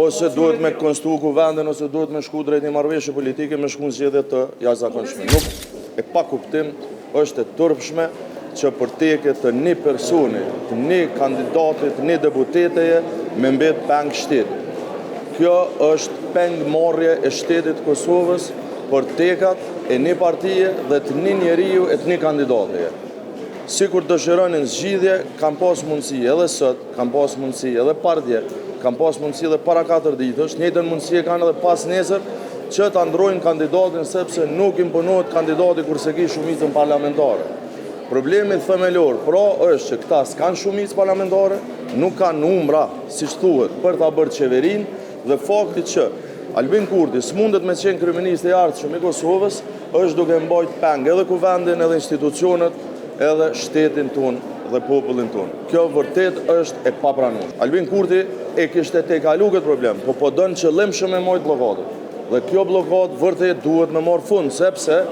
ose duhet me konstruo kuvendin, ose duhet me shku drejt një marrëveshje politike, me shku në zgjedhje të jashtëzakonshme. Nuk e pa kuptim, është e turpshme që për teke të një personi, të një kandidatit, të një deputeteje, me mbet peng shtetit. Kjo është peng marrje e shtetit Kosovës për tekat e një partije dhe të një njeriu e të një kandidateje. Si kur dëshironin zgjidhje, kam pas mundësi edhe sot, kam pas mundësi edhe pardje, kam pas mundësi edhe para 4 ditësh, njëjtën mundësi e kanë edhe pas nesër, që të ndrojnë kandidatin sepse nuk imponohet kandidati kurse ki shumicën parlamentare. Problemi themelor, pra është që këta s'kan shumicë parlamentare, nuk kanë numra, si thuhet, për ta bërë qeverin, dhe fakti që Albin Kurti s'mundet me qenë kryeminist i ardhshëm i Kosovës, është duke mbajt peng edhe kuvendin, edhe institucionet, edhe shtetin tonë dhe popullin tonë. Kjo vërtet është e papranueshme. Albin Kurti e kishte tejkalu këtë problem, po dënë qëllimshëm me majt blokadën. Dhe kjo blokadë vërtet duhet me marrë fund, sepse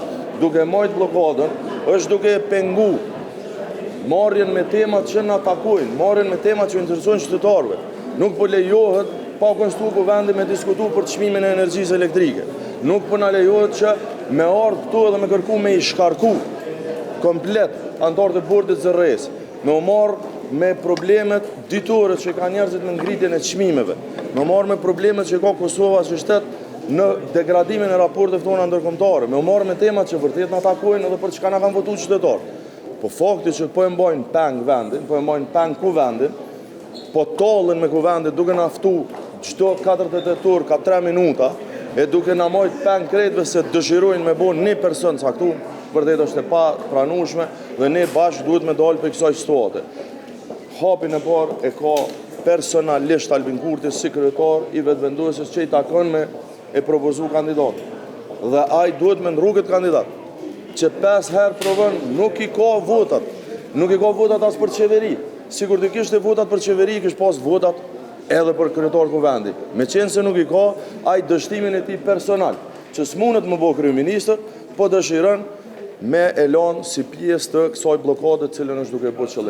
duke majt blokadën, është duke pengu marrjen me temat që na takojnë, marrjen me temat që interesojnë qytetarëve. Nuk po lejohet pa konstruo kuvendi me diskutu për çmimin e energjisë elektrike. Nuk po na lejohet që me ardhë këtu edhe me kërku me i shkarku komplet antarët e bordit zërres, me u marrë me problemet ditore që ka njerëzit në ngritjen e çmimeve, me u marrë me problemet që ka Kosova si shtet në degradimin e raporteve tona ndërkombëtare, me u marrë me temat që vërtet na takojnë edhe për çka na kanë votuar qytetarët. Po fakti që po e mbajnë peng vendin, po e mbajnë peng kuvendin, po tallën me kuvendin duke na ftu çdo 48 orë ka 3 minuta, e duke na marrë peng krejtëve se dëshirojnë me bon një person caktuar, vërtet është e pa pranueshme dhe ne bashkë duhet me dalë për kësaj situate. Hapin e parë e ka personalisht Albin Kurti si kryetar i vetëvendosjes që i takon me e propozu kandidat. Dhe ai duhet me ndru këtë kandidat, që 5 herë provon nuk i ka votat. Nuk i ka votat as për qeveri. Sikur të kishte votat për qeveri, kish pas votat edhe për kryetar kuvendi. Me qenë se nuk i ka, ai dështimin e tij personal, që s'mundet më bo kryeministër, po dëshiron me elan si pjesë të kësaj blokade cilën është duke bërë qëllim.